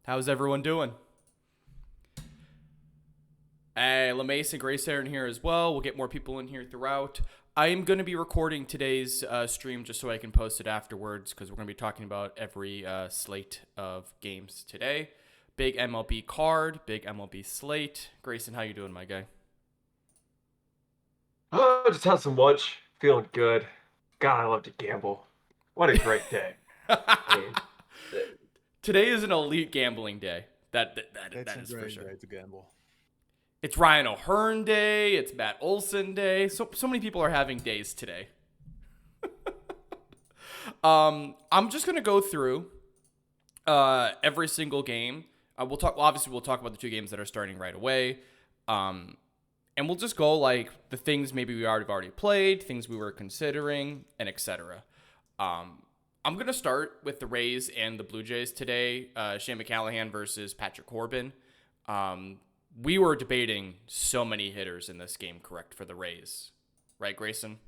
How's everyone doing? Hey, LeMace and Grace are in here as well. We'll get more people in here throughout. I am going to be recording today's stream just so I can post it afterwards because we're going to be talking about every slate of games today. Big MLB card, big MLB slate. Grayson, how you doing, my guy? Oh, just had some lunch, feeling good. God, I love to gamble. What a great day. I mean, Today is an elite gambling day. It's That a is for great sure. day to gamble. It's Ryan O'Hearn Day. It's Matt Olson Day. So many people are having days today. I'm just gonna go through every single game. We'll talk about the two games that are starting right away. And we'll just go like the things maybe we already played, things we were considering, and etc. I'm gonna start with the Rays and the Blue Jays today. Shane McCallahan versus Patrick Corbin. We were debating so many hitters in this game, correct, for the Rays, right, Grayson?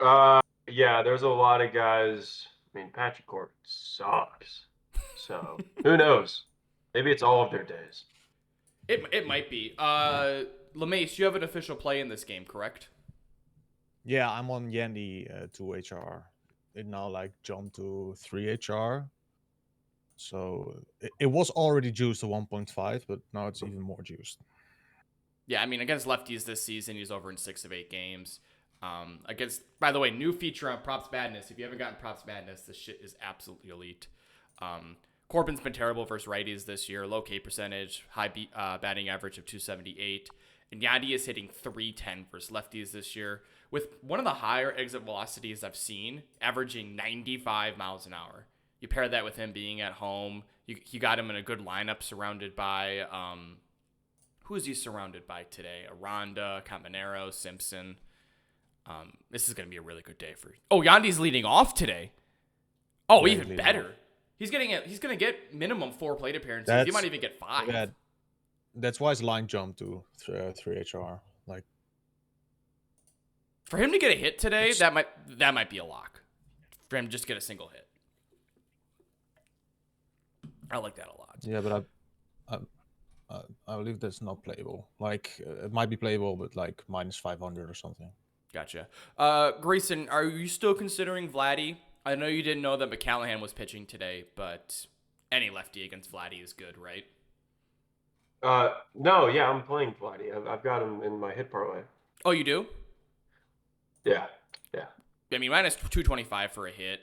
yeah, there's a lot of guys. I mean, Patrick Corbin sucks. So, who knows? Maybe it's all of their days. It might be. LeMace, you have an official play in this game, correct? Yeah, I'm on Yandy 2HR. It now jumped to 3HR. So it was already juiced to 1.5, but now it's even more juiced. Yeah, I mean, against lefties this season, he's over in 6 of 8 games. By the way, new feature on Props Madness. If you haven't gotten Props Madness, this shit is absolutely elite. Corbin's been terrible versus righties this year. Low K percentage, high batting average of 278. And Yandy is hitting 310 versus lefties this year with one of the higher exit velocities I've seen, averaging 95 miles an hour. You pair that with him being at home. You got him in a good lineup surrounded by who is he surrounded by today? Aranda, Caminero, Simpson. This is going to be a really good day for. Oh, Yandy's leading off today. Oh, Yeah, even better. He's going to get minimum 4 plate appearances. He might even get 5. Yeah, that's why his line jumped to 3HR. For him to get a hit today, that might be a lock. For him to just get a single hit. I like that a lot. Yeah, but I believe that's not playable. It might be playable, but minus 500 or something. Gotcha. Grayson, are you still considering Vladdy? I know you didn't know that McCallahan was pitching today, but any lefty against Vladdy is good, right? No, yeah, I'm playing Vladdy. I've got him in my hit parlay. Oh, you do? Yeah. I mean, minus 225 for a hit.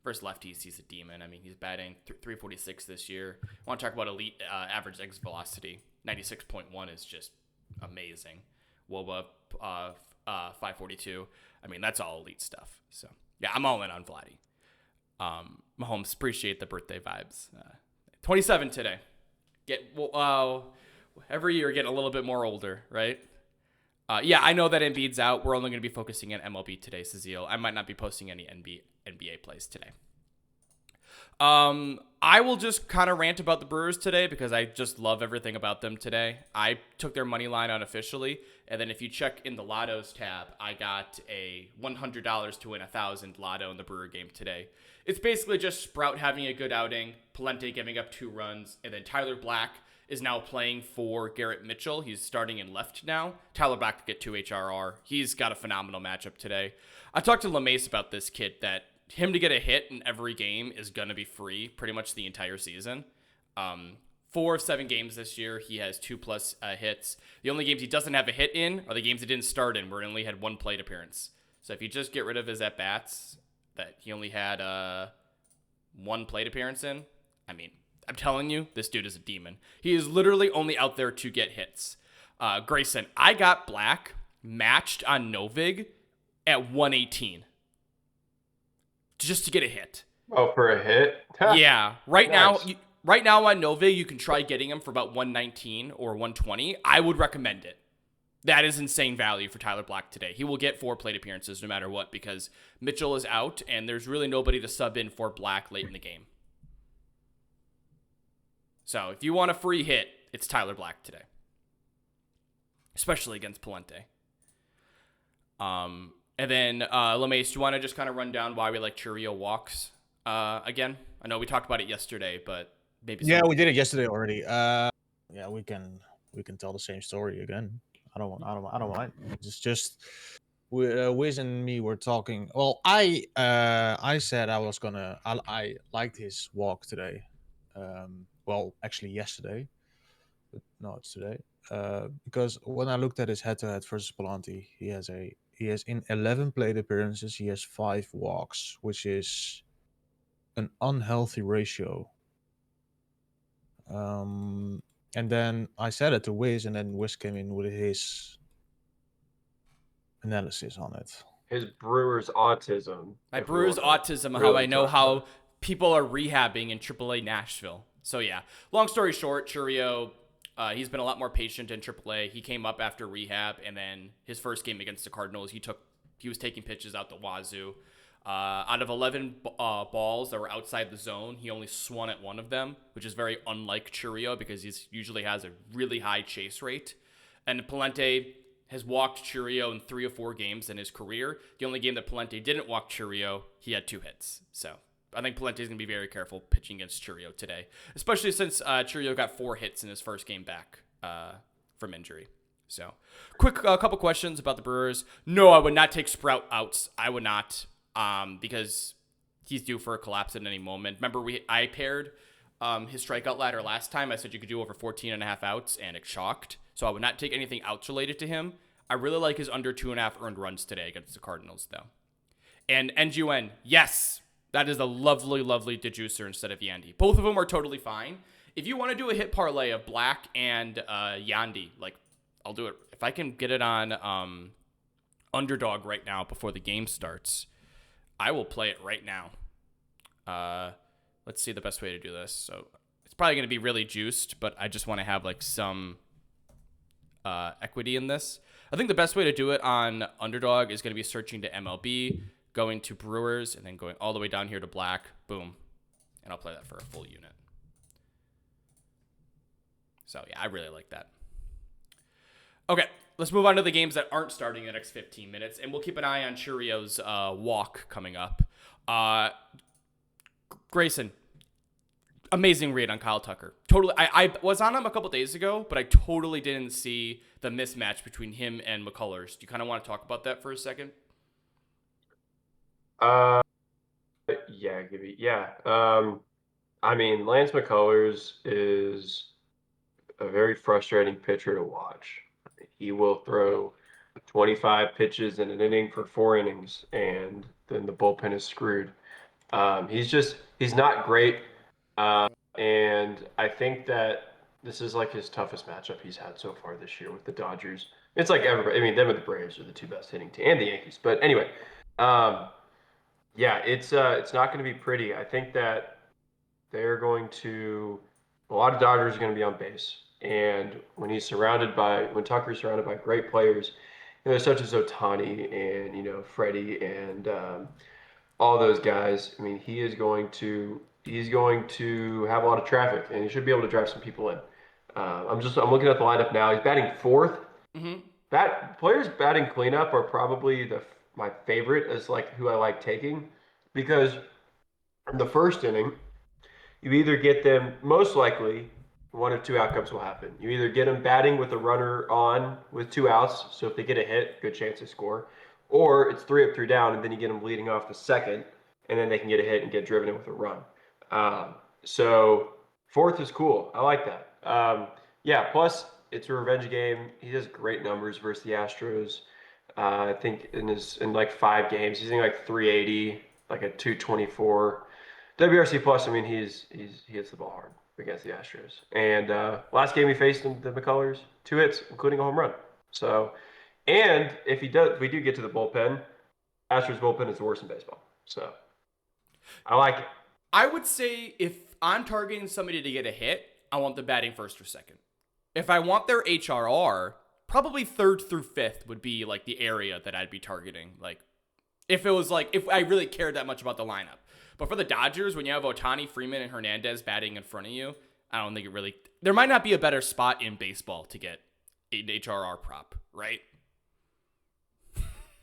Versus lefties, he's a demon. I mean, he's batting 346 this year. I want to talk about elite average exit velocity. 96.1 is just amazing. WOBA 542. I mean, that's all elite stuff. So, yeah, I'm all in on Vladdy. Mahomes, appreciate the birthday vibes. 27 today. Every year getting a little bit more older, right? Yeah, I know that Embiid's out. We're only going to be focusing on MLB today, Cecile. I might not be posting any NBA plays today. I will just kind of rant about the Brewers today because I just love everything about them today. I took their money line unofficially, and then if you check in the Lottos tab, I got a $100 to win 1,000 Lotto in the Brewer game today. It's basically just Sprout having a good outing, Palente giving up 2 runs, and then Tyler Black is now playing for Garrett Mitchell. He's starting in left now. Tyler Black to get 2 HRR. He's got a phenomenal matchup today. I talked to LeMace about this kid that him to get a hit in every game is going to be free pretty much the entire season. 4 of 7 games this year, he has 2+ hits. The only games he doesn't have a hit in are the games he didn't start in where he only had 1 plate appearance. So if you just get rid of his at-bats that he only had 1 plate appearance in, I mean, I'm telling you, this dude is a demon. He is literally only out there to get hits. Grayson, I got Black matched on Novig at 118 just to get a hit. Oh, for a hit? Yeah. Right Nice. now on Novig, you can try getting him for about 119 or 120. I would recommend it. That is insane value for Tyler Black today. He will get 4 plate appearances no matter what because Mitchell is out and there's really nobody to sub in for Black late in the game. So if you want a free hit, it's Tyler Black today. Especially against Palente. And then, LeMace, do you want to just kind of run down why we like Churio walks? Again, I know we talked about it yesterday, but maybe Yeah, we did it yesterday already. Yeah, we can tell the same story again. I don't mind. It's just Wiz and me were talking. Well, I said I liked his walk today. Well, actually yesterday, but no, it's today. Because when I looked at his head-to-head versus Palante, he has in 11 plate appearances, he has 5 walks, which is an unhealthy ratio. And then I said it to Wiz, and then Wiz came in with his analysis on it. His Brewers autism. My if we Brewers wanna autism, how really I know talk about how it. people are rehabbing in AAA Nashville. So yeah, long story short, Churio, he's been a lot more patient in AAA. He came up after rehab, and then his first game against the Cardinals, he was taking pitches out the wazoo. Out of 11 balls that were outside the zone, he only swung at one of them, which is very unlike Churio because he usually has a really high chase rate. And Palante has walked Churio in 3 or 4 games in his career. The only game that Palante didn't walk Churio, he had 2 hits. So I think Palente's going to be very careful pitching against Churio today, especially since Churio got 4 hits in his first game back from injury. So quick couple questions about the Brewers. No, I would not take Sprout outs. I would not. Because he's due for a collapse at any moment. Remember, I paired his strikeout ladder last time. I said you could do over 14 and a half outs, and it shocked. So I would not take anything outs related to him. I really like his under 2.5 earned runs today against the Cardinals, though. And NGUN, yes, that is a lovely, lovely dejuicer instead of Yandy. Both of them are totally fine. If you want to do a hit parlay of Black and Yandy, like, I'll do it. If I can get it on Underdog right now before the game starts, I will play it right now. Let's see the best way to do this. So it's probably going to be really juiced, but I just want to have like some equity in this. I think the best way to do it on Underdog is going to be searching to MLB, going to Brewers, and then going all the way down here to Black. Boom. And I'll play that for a full unit. So yeah, I really like that. Okay, let's move on to the games that aren't starting in the next 15 minutes, and we'll keep an eye on Churio's walk coming up. Grayson, amazing read on Kyle Tucker. Totally, I was on him a couple days ago, but I totally didn't see the mismatch between him and McCullers. Do you kind of want to talk about that for a second? Yeah, yeah. I mean, Lance McCullers is a very frustrating pitcher to watch. He will throw 25 pitches in an inning for 4 innings, and then the bullpen is screwed. He's not great. And I think that this is like his toughest matchup he's had so far this year with the Dodgers. It's like everybody. I mean, them and the Braves are the 2 best hitting team, and the Yankees. But anyway, yeah, it's not going to be pretty. I think that they're going to. A lot of Dodgers are going to be on base. And when Tucker's surrounded by great players, such as Ohtani and, Freddie and all those guys, I mean, he's going to have a lot of traffic, and he should be able to drive some people in. I'm looking at the lineup now. He's batting 4th. Mm-hmm. Players batting cleanup are probably my favorite as like who I like taking, because in the first inning, you either get them, most likely, one of 2 outcomes will happen. You either get them batting with a runner on with 2 outs, so if they get a hit, good chance to score, or it's 3 up, 3 down, and then you get them leading off the second, and then they can get a hit and get driven in with a run. So 4th is cool. I like that. Yeah, plus it's a revenge game. He has great numbers versus the Astros. I think in like 5 games, he's in like 380, like a 224. WRC plus, I mean, he hits the ball hard against the Astros. And last game he faced the McCullers, 2 hits, including a home run. So, and if we do get to the bullpen, Astros bullpen is the worst in baseball. So, I like it. I would say if I'm targeting somebody to get a hit, I want them batting 1st or 2nd. If I want their HRR, probably 3rd through 5th would be like the area that I'd be targeting. Like, if I really cared that much about the lineup. But for the Dodgers, when you have Ohtani, Freeman, and Hernandez batting in front of you, I don't think there might not be a better spot in baseball to get an HRR prop, right?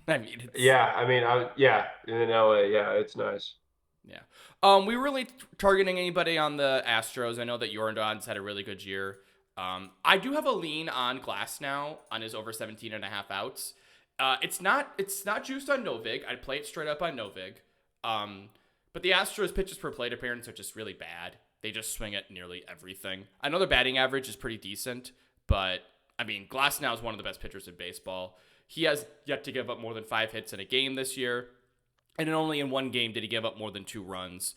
I mean, yeah, I mean, in LA, yeah, it's nice. Yeah. We were really targeting anybody on the Astros. I know that Yordan's had a really good year. I do have a lean on Glass now on his over 17.5 outs. It's not juiced on Novig. I'd play it straight up on Novig. But the Astros pitches per plate appearance are just really bad. They just swing at nearly everything. I know their batting average is pretty decent, but I mean, Glass now is one of the best pitchers in baseball. He has yet to give up more than 5 hits in a game this year. And only in one game did he give up more than 2 runs.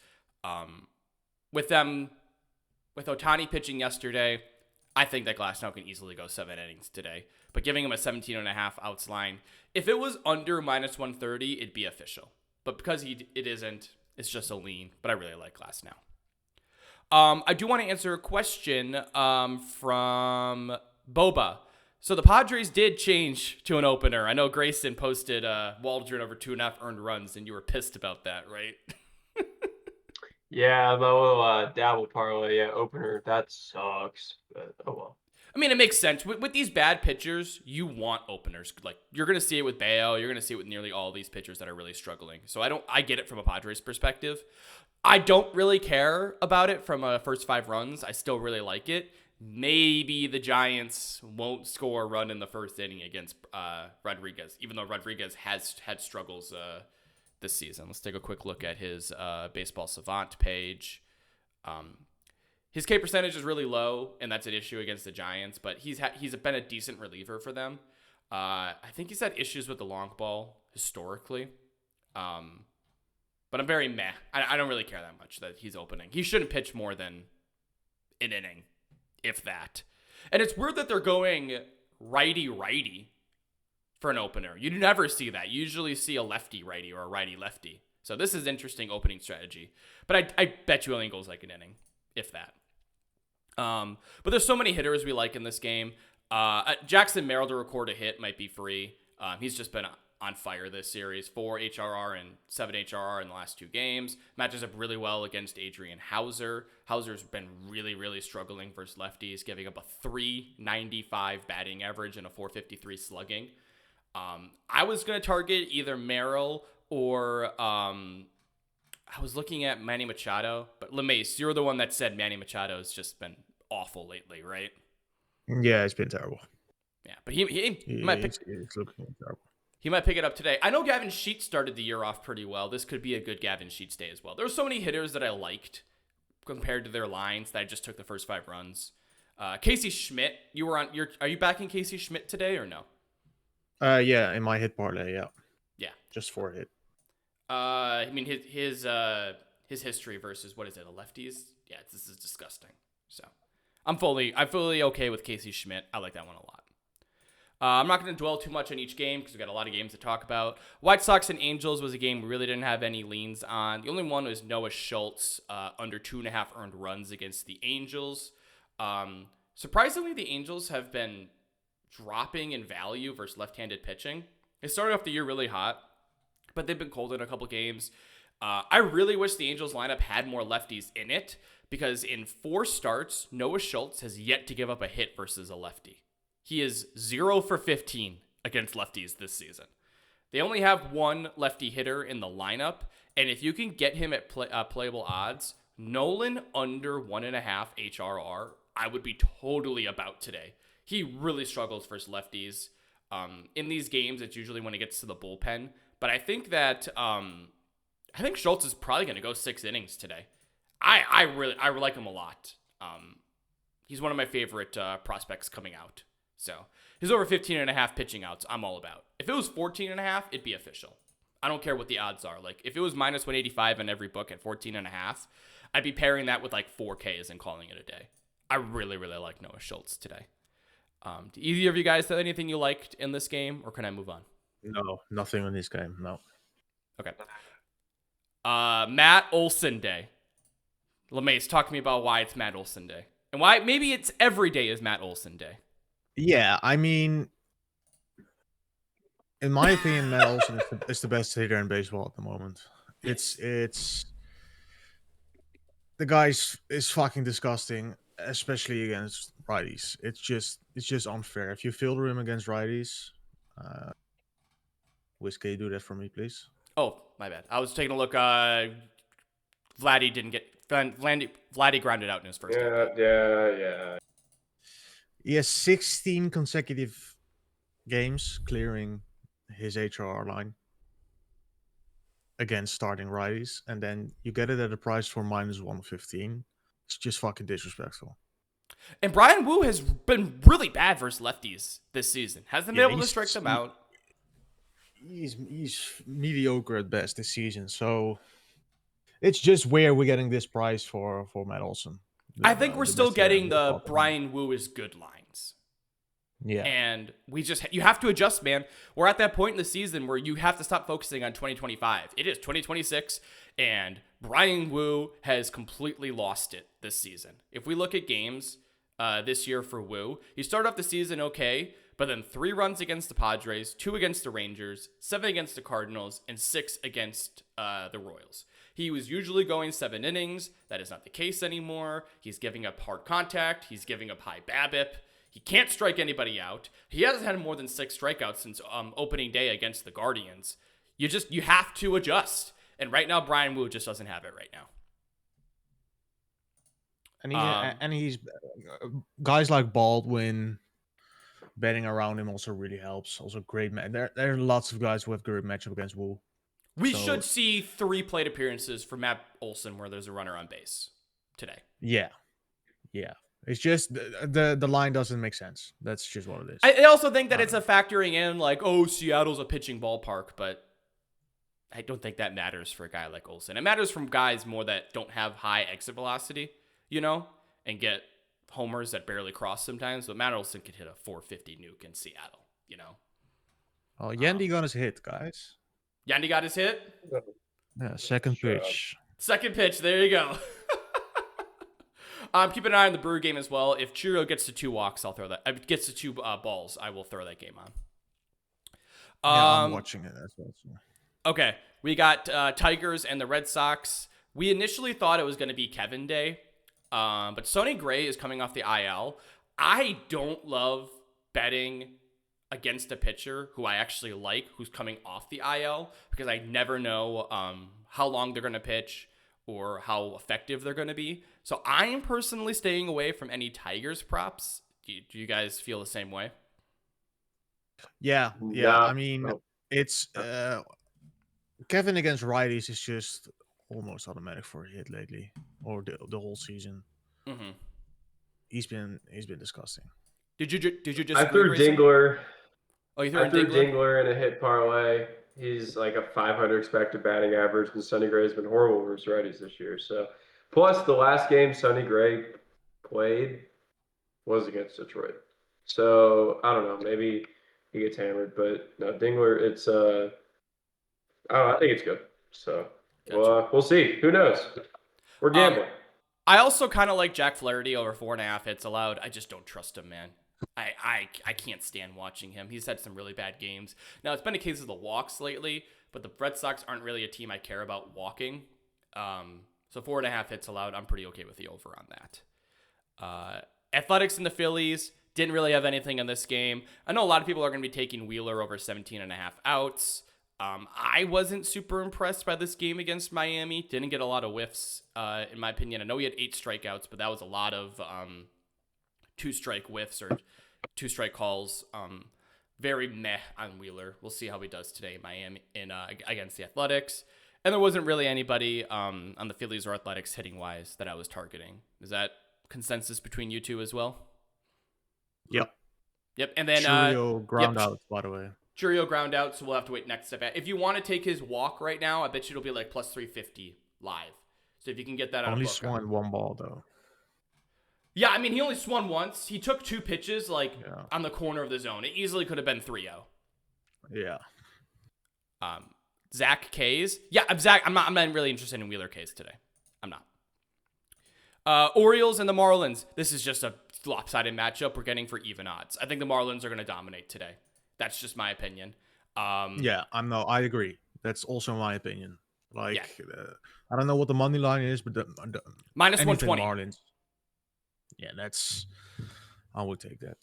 With Ohtani pitching yesterday, I think that Glasnow can easily go 7 innings today. But giving him a 17.5 outs line, if it was under minus 130, it'd be official. But because it isn't, it's just a lean. But I really like Glasnow. I do want to answer a question from Boba. So the Padres did change to an opener. I know Grayson posted Waldron over 2.5 earned runs, and you were pissed about that, right? Yeah, the little dabble parlay, opener, that sucks. But oh well. I mean, it makes sense. With these bad pitchers, you want openers. Like, you're going to see it with Bayo. You're going to see it with nearly all these pitchers that are really struggling. So I get it from a Padres perspective. I don't really care about it from a first 5 runs. I still really like it. Maybe the Giants won't score a run in the first inning against Rodriguez, even though Rodriguez has had struggles this season. Let's take a quick look at his Baseball Savant page. His K percentage is really low, and that's an issue against the Giants, but he's been a decent reliever for them. I think he's had issues with the long ball historically. But I'm very meh. I don't really care that much that he's opening. He shouldn't pitch more than an inning, if that. And it's weird that they're going righty-righty for an opener. You never see that. You usually see a lefty-righty or a righty-lefty. So this is interesting opening strategy. But I bet you only goes like an inning, if that. But there's so many hitters we like in this game. Jackson Merrill to record a hit might be free. He's just been on fire this series. 4 HRR and 7 HRR in the last 2 games. Matches up really well against Adrian Hauser. Hauser's been really, really struggling versus lefties, giving up a 395 batting average and a 453 slugging. I was going to target either Merrill or I was looking at Manny Machado. But LeMace, you're the one that said Manny Machado has just been awful lately, right? Yeah, it's been terrible. Yeah, but he might pick. It's looking terrible. He might pick it up today. I know Gavin Sheets started the year off pretty well. This could be a good Gavin Sheets day as well. There were so many hitters that I liked compared to their lines that I just took the first 5 runs. Casey Schmidt, are you backing Casey Schmidt today or no? Yeah, in my hit parlay, yeah. Yeah. Just for a hit. I mean his history versus what is it, the lefties? Yeah, this is disgusting. So I'm fully okay with Casey Schmidt. I like that one a lot. I'm not going to dwell too much on each game because we've got a lot of games to talk about. White Sox and Angels was a game we really didn't have any leans on. The only one was Noah Schultz under 2.5 earned runs against the Angels. Surprisingly, the Angels have been dropping in value versus left-handed pitching. They started off the year really hot, but they've been cold in a couple games. I really wish the Angels lineup had more lefties in it because in 4 starts, Noah Schultz has yet to give up a hit versus a lefty. He is 0 for 15 against lefties this season. They only have 1 lefty hitter in the lineup, and if you can get him at playable odds, Nolan under 1.5 HRR, I would be totally about today. He really struggles versus lefties. In these games, it's usually when he gets to the bullpen, but I think that Schultz is probably going to go 6 innings today. I like him a lot. He's one of my favorite prospects coming out. So his over 15.5 pitching outs, I'm all about. If it was 14.5, it'd be official. I don't care what the odds are. Like if it was minus 185 in every book at 14.5, I'd be pairing that with like 4Ks and calling it a day. I really, really like Noah Schultz today. Do either of you guys have anything you liked in this game, or can I move on? No, nothing in this game. No. Okay. Matt Olson Day. LeMace, talk to me about why it's Matt Olson Day. And why maybe it's every day is Matt Olson Day. Yeah, I mean, in my opinion, Matt Olson is the best hitter in baseball at the moment. It's the guy is fucking disgusting, especially against righties. It's just unfair. If you filter him against righties, Wiz, can you do that for me, please? Oh, my bad. I was taking a look. Vladdy grounded out in his first at-bat. Yeah. He has 16 consecutive games clearing his HRR line against starting righties, and then you get it at a price for -115. It's just fucking disrespectful. And Brian Wu has been really bad versus lefties this season. Hasn't been able to strike them out. He's mediocre at best this season, so it's just where we're getting this price for Matt Olson. I think we're still best hitter getting in the ballpark. Brian Wu is good lines. Yeah. And you have to adjust, man. We're at that point in the season where you have to stop focusing on 2025. It is 2026, and Brian Wu has completely lost it this season. If we look at games this year for Wu, he started off the season okay, but then 3 runs against the Padres, 2 against the Rangers, 7 against the Cardinals, and 6 against the Royals. He was usually going 7 innings. That is not the case anymore. He's giving up hard contact. He's giving up high BABIP. He can't strike anybody out. He hasn't had more than 6 strikeouts since opening day against the Guardians. You have to adjust. And right now, Brian Wu just doesn't have it right now. And he's guys like Baldwin betting around him also really helps. Also great man. There are lots of guys who have good matchup against Wu. We should see 3 plate appearances for Matt Olson where there's a runner on base today. Yeah. It's just the line doesn't make sense. That's just what it is. I also think that it's a factoring in like, oh, Seattle's a pitching ballpark, but I don't think that matters for a guy like Olson. It matters from guys more that don't have high exit velocity, and get homers that barely cross sometimes. But Matt Olson could hit a 450 nuke in Seattle, Oh, Yandy got his hit, guys. Yandy got his hit? Yeah, second pitch. Second pitch, there you go. Keep an eye on the Brewer game as well. If Chiro gets to 2 walks, I'll throw that. Gets to 2 balls, I will throw that game on. I'm watching it as well. So. Okay, we got Tigers and the Red Sox. We initially thought it was going to be Kevin Day, but Sonny Gray is coming off the IL. I don't love betting against a pitcher who I actually like, who's coming off the IL, because I never know how long they're going to pitch or how effective they're going to be. So I am personally staying away from any Tigers props. Do you guys feel the same way? Yeah. No. I mean, it's Kevin against righties is just almost automatic for a hit lately, or the whole season. Mm-hmm. He's been disgusting. Did you just? I threw Dingler. Oh, you I threw Dingler in a hit parlay. He's like a 500 expected batting average, and Sonny Gray's been horrible versus righties this year. So, plus the last game Sonny Gray played was against Detroit. So I don't know. Maybe he gets hammered, but no, Dingler. It's I think it's good. So Gotcha. we'll see. Who knows? We're gambling. I also kind of like Jack Flaherty over 4.5 hits allowed. I just don't trust him, man. I can't stand watching him. He's had some really bad games. Now, it's been a case of the walks lately, but the Red Sox aren't really a team I care about walking. So 4.5 hits allowed, I'm pretty okay with the over on that. Athletics and the Phillies didn't really have anything in this game. I know a lot of people are going to be taking Wheeler over 17.5 outs. I wasn't super impressed by this game against Miami. Didn't get a lot of whiffs, in my opinion. I know he had 8 strikeouts, but that was a lot of 2-strike whiffs or 2-strike calls. Very meh on Wheeler. We'll see how he does today in Miami against the Athletics. And there wasn't really anybody on the Phillies or Athletics hitting wise that I was targeting. Is that consensus between you two as well? Yep. And then Churio ground out, by the way. Churio ground out, so we'll have to wait next step. If you want to take his walk right now, I bet you it'll be like plus 350 live. So if you can get that on Only a book. swung 1 ball though. Yeah, I mean, he only swung once. He took 2 pitches on the corner of the zone. It easily could have been 3-0. Yeah. Zach K's. Yeah, Zach. I'm not really interested in Wheeler K's today. I'm not. Orioles and the Marlins. This is just a lopsided matchup we're getting for even odds. I think the Marlins are going to dominate today. That's just my opinion. I agree. That's also my opinion. I don't know what the money line is, but the minus 120. Marlins. Yeah, I would take that.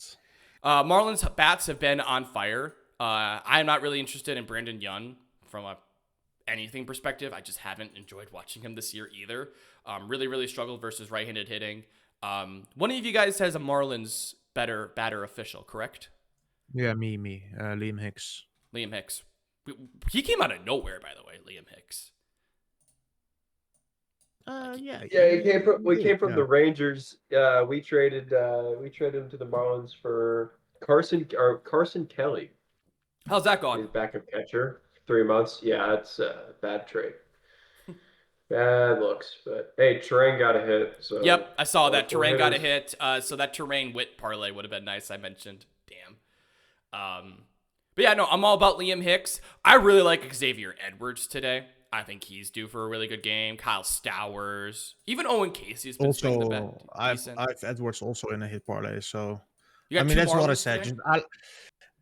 Marlins bats have been on fire. I'm not really interested in Brandon Young from a anything perspective, I just haven't enjoyed watching him this year either. Really, really struggled versus right-handed hitting. One of you guys has a Marlins batter official, correct? Yeah, me, Liam Hicks. Liam Hicks. He came out of nowhere, by the way, Liam Hicks. Yeah, Yeah, we came from yeah. the Rangers. We traded him to the Marlins for Carson Kelly. How's that going? He's backup catcher. 3 months. Yeah, it's a bad trade. Bad looks. But hey, Terrain got a hit, so Yep, I saw only that. four Terrain got a hitters. hit. So that Terrain Wit parlay would have been nice. I mentioned. Damn. But yeah, no, I'm all about Liam Hicks. I really like Xavier Edwards today. I think he's due for a really good game. Kyle Stowers, even Owen Casey's been swinging the bat Also, I've decent. Edwards also in a hit parlay. So You I got mean, two that's what I Marlins said. today?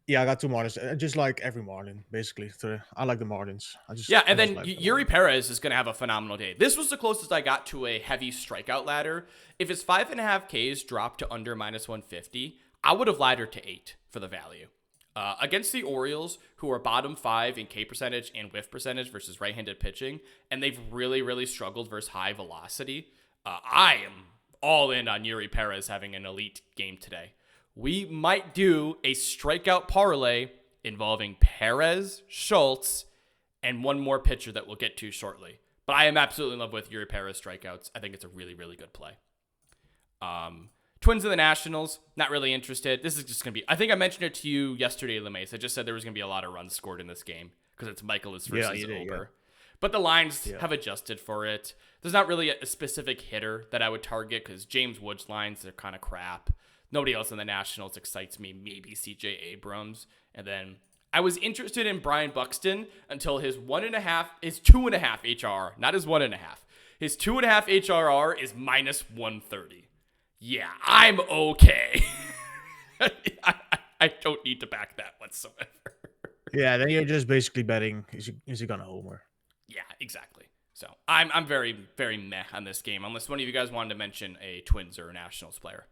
Yeah, I got two Marlins. Just like every Marlin, basically. I like the Marlins. Yeah, I and just then like the Yuri Marlins. Perez is going to have a phenomenal day. This was the closest I got to a heavy strikeout ladder. If his 5.5 Ks dropped to under -150, I would have laddered to 8 for the value. Against the Orioles, who are bottom 5 in K percentage and whiff percentage versus right-handed pitching, and they've really, really struggled versus high velocity, I am all in on Yuri Perez having an elite game today. We might do a strikeout parlay involving Perez, Schultz, and one more pitcher that we'll get to shortly. But I am absolutely in love with Yuri Perez strikeouts. I think it's a really, really good play. Twins and the Nationals, not really interested. This is just going to be, I think I mentioned it to you yesterday, LeMace. I just said there was going to be a lot of runs scored in this game because it's Michaelis versus you did, Ober. yeah. But the lines Yeah. have adjusted for it. There's not really a specific hitter that I would target because James Wood's lines are kind of crap. Nobody else in the Nationals excites me. Maybe CJ Abrams. And then I was interested in Brian Buxton until his 2.5 HRR, not his 1.5. His 2.5 HRR is -130. Yeah, I'm okay. I don't need to back that whatsoever. Yeah, then you're just basically betting is he gonna homer? Yeah, exactly. So I'm very, very meh on this game, unless one of you guys wanted to mention a Twins or a Nationals player.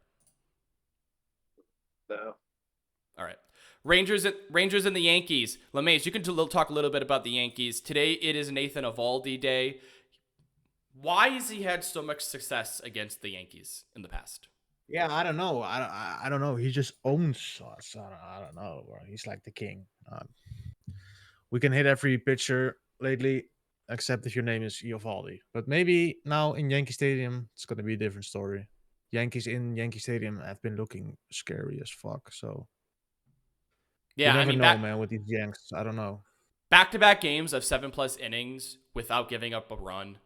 No. All right. Rangers and the Yankees. LeMace, you can talk a little bit about the Yankees. Today it is Nathan Eovaldi Day. Why has he had so much success against the Yankees in the past? Yeah, I don't know. I don't know. He just owns us. I don't know, bro. He's like the king. We can hit every pitcher lately, except if your name is Eovaldi. But maybe now in Yankee Stadium, it's gonna be a different story. Yankees in Yankee Stadium have been looking scary as fuck. So you Yeah, I never mean, know, man. With these Yanks, I don't know. back-to-back games of 7+ innings without giving up a run.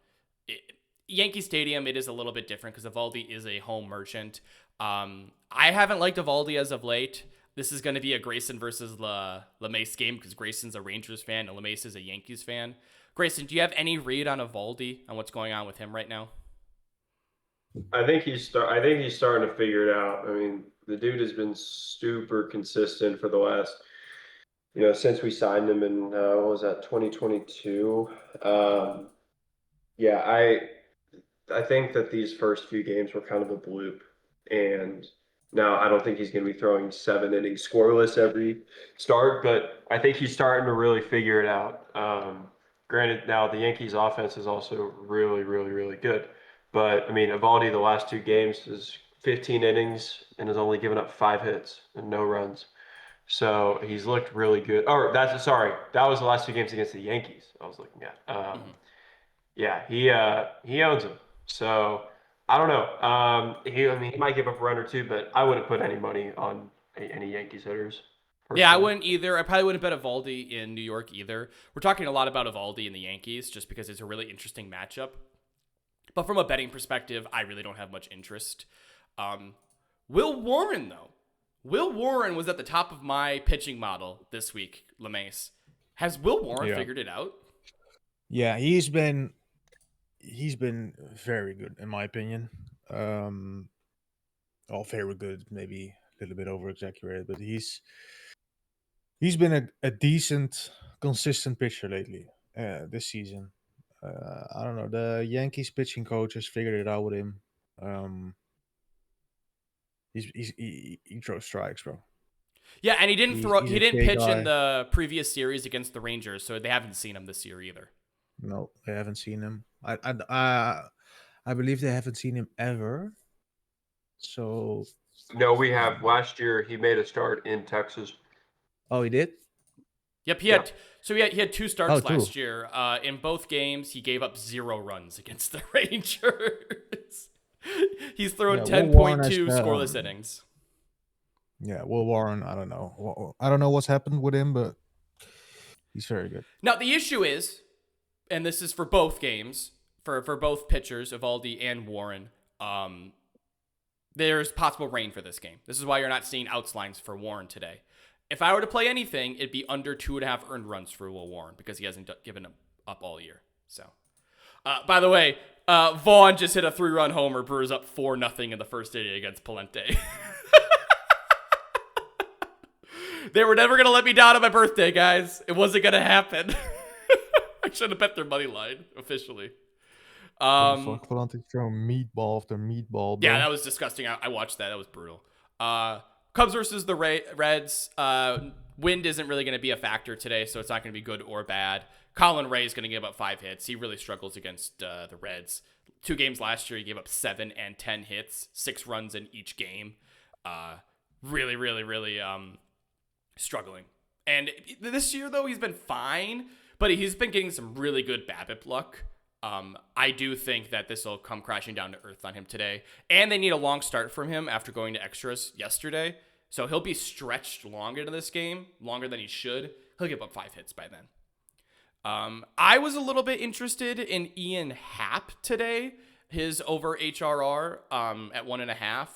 Yankee Stadium, it is a little bit different because Eovaldi is a home merchant. I haven't liked Eovaldi as of late. This is going to be a Grayson versus LeMace game because Grayson's a Rangers fan and LeMace is a Yankees fan. Grayson, do you have any read on Eovaldi on what's going on with him right now? I think he's starting to figure it out. I mean, the dude has been super consistent for the last, since we signed him in what was that, 2022. Yeah, I think that these first few games were kind of a bloop, and now I don't think he's going to be throwing 7 innings scoreless every start, but I think he's starting to really figure it out. Granted, now the Yankees' offense is also really, really, really good, but I mean, Evaldi the last 2 games is 15 innings and has only given up 5 hits and no runs. So he's looked really good. Or that was the last 2 games against the Yankees I was looking at. Yeah, he owns him. So I don't know. He might give up a run or two, but I wouldn't put any money on any Yankees hitters Yeah, I personally. wouldn't either. I probably wouldn't bet Eovaldi in New York either. We're talking a lot about Eovaldi and the Yankees just because it's a really interesting matchup. But from a betting perspective, I really don't have much interest. Will Warren, though. Will Warren was at the top of my pitching model this week, LeMace. Has Will Warren Yeah. figured it out? Yeah, he's been very good in my opinion. Very good, maybe a little bit over exaggerated, but he's been a decent, consistent pitcher lately. This season. I don't know. The Yankees pitching coach has figured it out with him. He throws strikes, bro. Yeah, and he didn't He's he a didn't K pitch in guy. the previous series against the Rangers, so they haven't seen him this year either. No, they haven't seen him. I believe they haven't seen him ever. So, No, we have. Last year, he made a start in Texas. oh, he did. Yep, Yeah. he had 2 starts Oh, two. last year. In both games, he gave up 0 runs against the Rangers. He's thrown Yeah, Will Warren 10.2 has, scoreless innings. Yeah, Will Warren. I don't know. I don't know what's happened with him, but he's very good. Now the issue is, and this is for both games, for both pitchers, Evaldi and Warren. There's possible rain for this game. This is why you're not seeing outs lines for Warren today. If I were to play anything, it'd be under 2.5 earned runs for Will Warren because he hasn't given up all year. So, by the way, Vaughn just hit a 3-run homer. Brewers up 4-0 in the first inning against Palente. They were never gonna let me down on my birthday, guys. It wasn't gonna happen. I should have bet their money line officially. Fuck, Volante throwing meatball after meatball. Bro. Yeah, that was disgusting. I watched that. That was brutal. Cubs versus the Reds. Wind isn't really going to be a factor today, so it's not going to be good or bad. Colin Ray is going to give up 5 hits. He really struggles against the Reds. 2 games last year, he gave up 7 and 10 hits, 6 runs in each game. Really, really, really struggling. And this year, though, he's been fine, but he's been getting some really good BABIP luck. I do think that this will come crashing down to earth on him today. And they need a long start from him after going to extras yesterday. So he'll be stretched long into this game, longer than he should. He'll give up 5 hits by then. I was a little bit interested in Ian Happ today. His over HRR at 1.5.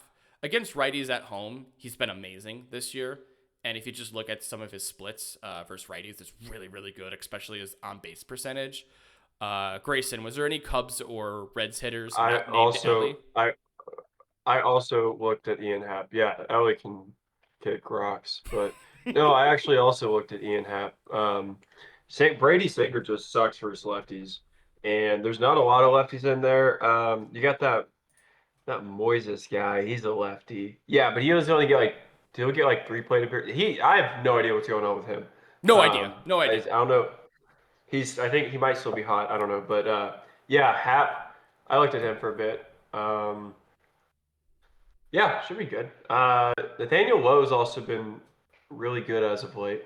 Against righties at home, he's been amazing this year. And if you just look at some of his splits versus righties, it's really, really good, especially his on-base percentage. Grayson, was there any Cubs or Reds hitters? I also looked at Ian Happ. Yeah, Ellie can kick rocks, but no, I actually also looked at Ian Happ. Brady Singer just sucks for his lefties, and there's not a lot of lefties in there. You got that Moises guy. He's a lefty. Yeah, but he doesn't only get he'll get 3 plate appearances. I have no idea what's going on with him. No idea. I don't know. I think he might still be hot. I don't know. But yeah, Hap, I looked at him for a bit. Yeah, should be good. Nathaniel Lowe's also been really good as of late.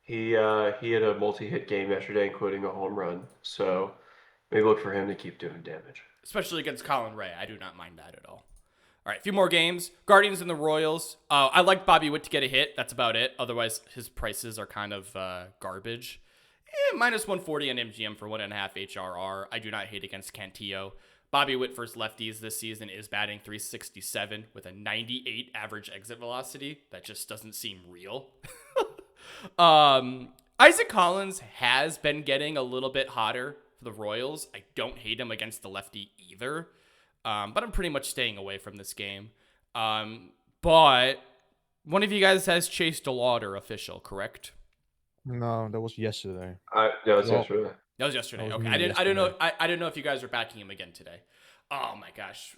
He had a multi-hit game yesterday, including a home run. So maybe look for him to keep doing damage. Especially against Colin Ray. I do not mind that at all. All right, a few more games. Guardians and the Royals. I like Bobby Witt to get a hit. That's about it. Otherwise, his prices are kind of garbage. Minus 140 on MGM for 1.5 HRR. I do not hate against Cantillo. Bobby Witt versus lefties this season is batting .367 with a 98 average exit velocity. That just doesn't seem real. Isaac Collins has been getting a little bit hotter for the Royals. I don't hate him against the lefty either. But I'm pretty much staying away from this game. But one of you guys has Chase DeLauder official, correct? No, that was yesterday. That was yesterday. That was yesterday. That was Okay, me I didn't know if you guys were backing him again today. Oh my gosh,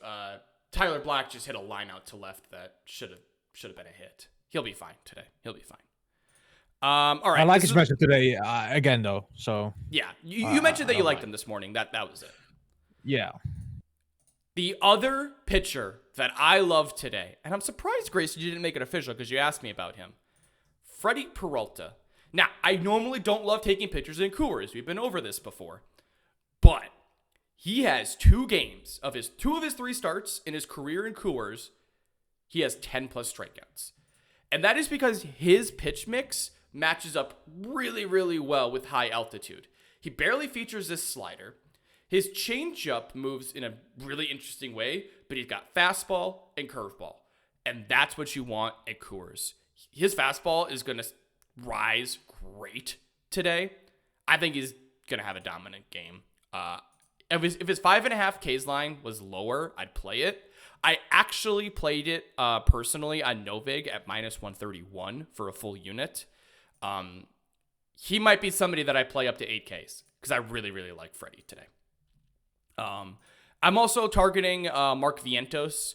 Tyler Black just hit a line out to left that should have been a hit. He'll be fine today. He'll be fine. All right. I like his matchup today again though. So yeah, you mentioned that you liked him this morning. That was it. Yeah. The other pitcher that I love today, and I'm surprised, Grace, you didn't make it official because you asked me about him. Freddie Peralta. Now, I normally don't love taking pitchers in Coors. We've been over this before. But he has 2 games of his 3 starts in his career in Coors. He has 10 plus strikeouts. And that is because his pitch mix matches up really, really well with high altitude. He barely features this slider. His changeup moves in a really interesting way, but he's got fastball and curveball. And that's what you want at Coors. His fastball is going to rise great today. I think he's going to have a dominant game. If his 5.5 Ks line was lower, I'd play it. I actually played it personally on Novig at minus 131 for a full unit. He might be somebody that I play up to 8 Ks because I really, really like Freddie today. I'm also targeting Mark Vientos.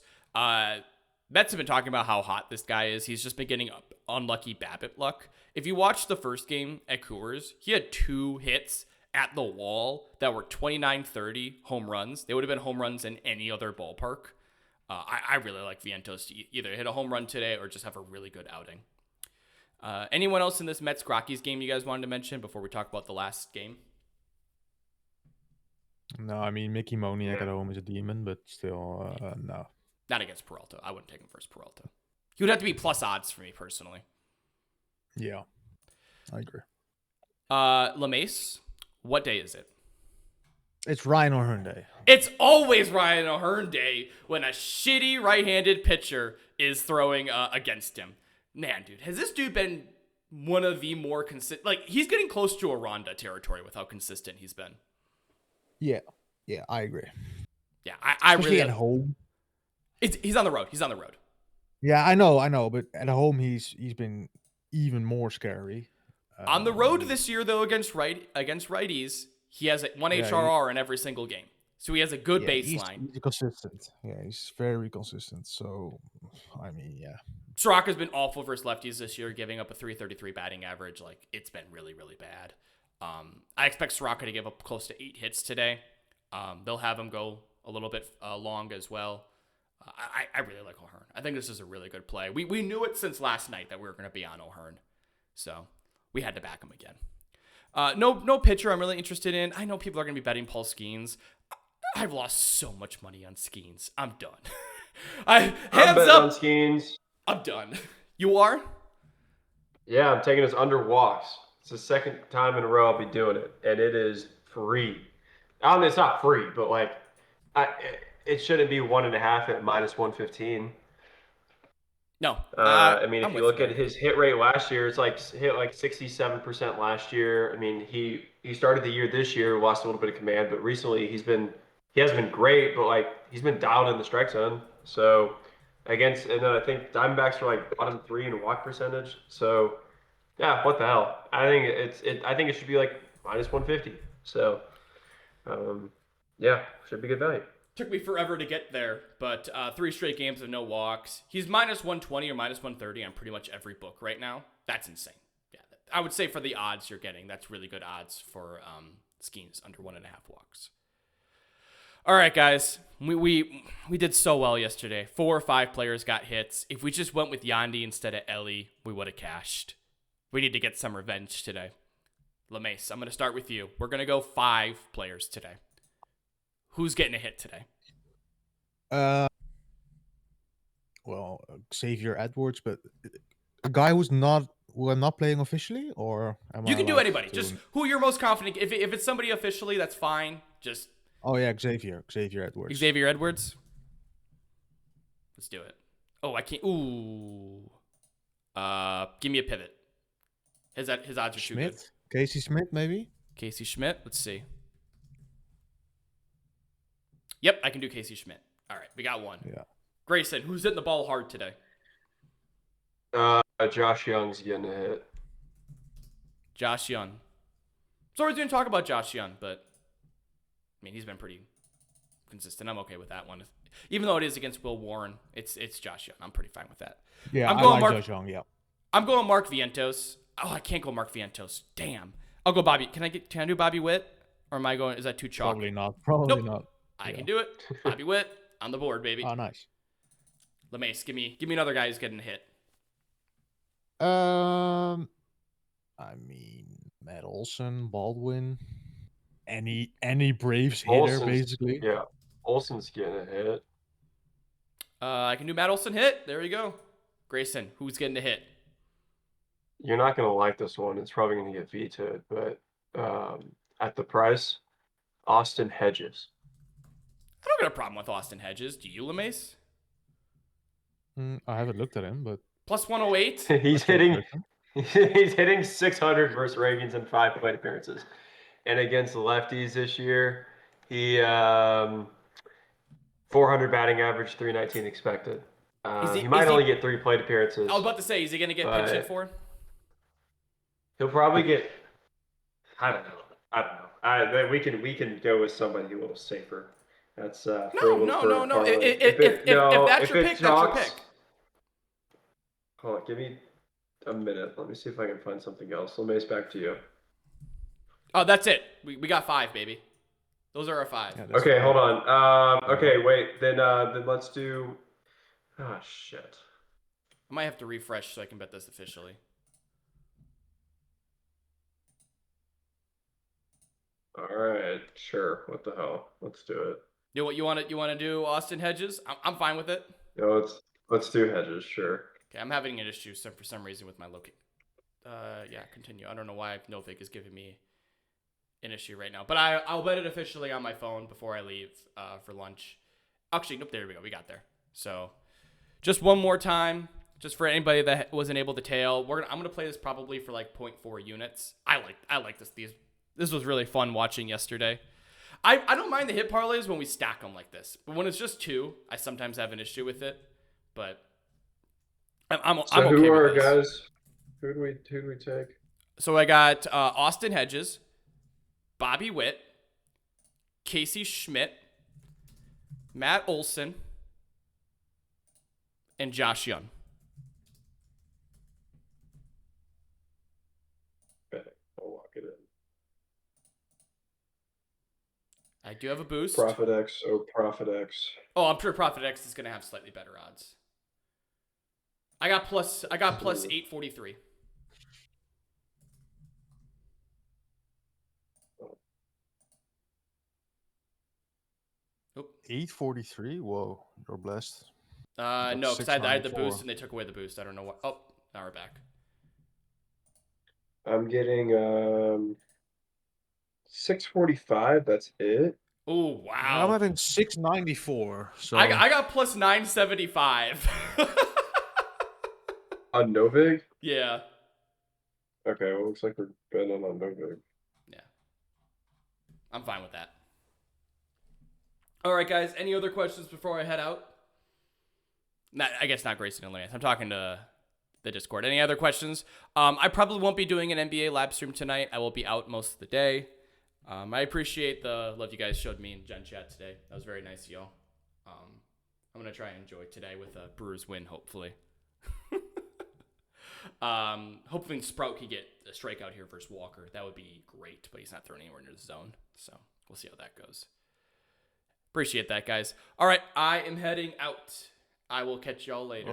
Mets have been talking about how hot this guy is. He's just been getting unlucky BABIP luck. If you watch the first game at Coors, he had 2 hits at the wall that were 29-30 home runs. They would have been home runs in any other ballpark. I really like Vientos to either hit a home run today or just have a really good outing. Anyone else in this Mets-Rockies game you guys wanted to mention before we talk about the last game? No, I mean, Mickey Moniak at home is a demon, but still, no. Not against Peralta. I wouldn't take him versus Peralta. He would have to be plus odds for me personally. Yeah, I agree. LeMace, what day is it? It's Ryan O'Hearn Day. It's always Ryan O'Hearn Day when a shitty right-handed pitcher is throwing against him. Man, dude, has this dude been one of the more consistent? Like, he's getting close to Aranda territory with how consistent he's been. Yeah, I agree. Yeah, I Especially really at home. He's on the road. He's on the road. Yeah, I know, but at home he's been even more scary. On the road this year, though, against righties, he has one HRR in every single game. So he has a good baseline. He's consistent. Yeah, he's very consistent. So, I mean, yeah. Soroka's been awful versus lefties this year, giving up a 333 batting average. Like, it's been really, really bad. I expect Soroka to give up close to 8 hits today. They'll have him go a little bit long as well. I really like O'Hearn. I think this is a really good play. We knew it since last night that we were going to be on O'Hearn. So we had to back him again. No pitcher I'm really interested in. I know people are going to be betting Paul Skeens. I've lost so much money on Skeens. I'm done. I'm betting on Skeens. I'm done. You are? Yeah, I'm taking his under walks. It's the second time in a row I'll be doing it, and it is free. I mean, it's not free, but like, it shouldn't be 1.5 at -115. No. I mean, if you look at his hit rate last year, it's like hit like 67% last year. I mean, he started the year this year, lost a little bit of command, but recently he hasn't been great, but like he's been dialed in the strike zone. So and then I think Diamondbacks are like bottom 3 in walk percentage. So yeah, what the hell? I think it should be like -150. So yeah, should be good value. Took me forever to get there, but 3 straight games of no walks. He's -120 or -130 on pretty much every book right now. That's insane. Yeah, I would say for the odds you're getting, that's really good odds for Skeens under 1.5 walks. All right, guys, we did so well yesterday. 4 or 5 players got hits. If we just went with Yandy instead of Ellie, we would have cashed. We need to get some revenge today. LeMace, I'm going to start with you. We're going to go 5 players today. Who's getting a hit today? Well, Xavier Edwards, but a guy who I'm not playing officially, or you can do anybody. Just who you're most confident. If it's somebody officially, that's fine. Just Xavier Edwards. Xavier Edwards. Let's do it. Oh, I can't. Ooh. Give me a pivot. His odds are too good. Casey Schmidt, maybe. Casey Schmidt. Let's see. Yep, I can do Casey Schmidt. All right, we got one. Yeah. Grayson, who's hitting the ball hard today? Josh Young's getting a hit. Josh Young. Sorry we didn't talk about Josh Young, but I mean he's been pretty consistent. I'm okay with that one. Even though it is against Will Warren, it's Josh Young. I'm pretty fine with that. Yeah, I like Josh Young, yeah. I'm going Mark Vientos. Oh, I can't go Mark Vientos. Damn. I'll go Bobby. Can I do Bobby Witt? Or am I going, is that too chalky? Probably not. Probably not. I can do it. Bobby Witt on the board, baby. Oh, nice. LeMace, give me another guy who's getting a hit. I mean, Matt Olson, Baldwin, any Braves hitter, basically. Yeah, Olson's getting a hit. I can do Matt Olson hit. There you go. Grayson, who's getting a hit? You're not going to like this one. It's probably going to get vetoed, but at the price, Austin Hedges. I don't got a problem with Austin Hedges. Do you, LeMace? I haven't looked at him, but plus 108. He's hitting 600 versus Ravens in 5 plate appearances, and against the lefties this year, he 400 batting average, 319 expected. He might only get 3 plate appearances. I was about to say, is he going to get pinch hit for? He'll probably get. I don't know. We can go with somebody a little safer. That's no. If that's your pick, that's your pick. Hold on, give me a minute. Let me see if I can find something else. LeMace, back to you. Oh, that's it. We got 5, baby. Those are our 5. Yeah, that's Okay, fine. hold on. Okay, wait. Then let's do. Ah, shit. I might have to refresh so I can bet this officially. All right, sure. What the hell? Let's do it. You know what you want to do, Austin Hedges? I'm fine with it. No, let's do hedges. Sure. Okay, I'm having an issue for some reason with my location. Yeah, continue. I don't know why Novik is giving me an issue right now, but I'll bet it officially on my phone before I leave for lunch. Actually, nope. There we go. We got there. So, just one more time, just for anybody that wasn't able to tail, I'm gonna play this probably for like 0.4 units. I like this. This was really fun watching yesterday. I don't mind the hit parlays when we stack them like this, but when it's just 2, I sometimes have an issue with it. But I'm So okay who with are our this. guys? Who do we take? So I got Austin Hedges, Bobby Witt, Casey Schmidt, Matt Olson, and Josh Young. Okay, I'll lock it in. I do have a boost. Profit X. Oh, Profit X. Oh, I'm sure Profit X is going to have slightly better odds. I got plus 843. Oh, 843. Whoa, you're blessed. No, because I had the 694. boost and they took away the boost. I don't know what. Oh, now we're back. I'm getting 645. That's it. Oh, I'm wow. having 694. So I got plus 975. On Novig. Yeah. Okay, well, looks like we're betting on Novig. Yeah. I'm fine with that. All right, guys. Any other questions before I head out? I guess not Grayson and Lance. I'm talking to the Discord. Any other questions? I probably won't be doing an NBA live stream tonight. I will be out most of the day. I appreciate the love you guys showed me in Gen Chat today. That was very nice of y'all. I'm going to try and enjoy today with a Brewers win, hopefully. Hoping Sprout could get a strikeout here versus Walker. That would be great, but he's not throwing anywhere near the zone. So we'll see how that goes. Appreciate that, guys. All right, I am heading out. I will catch y'all later.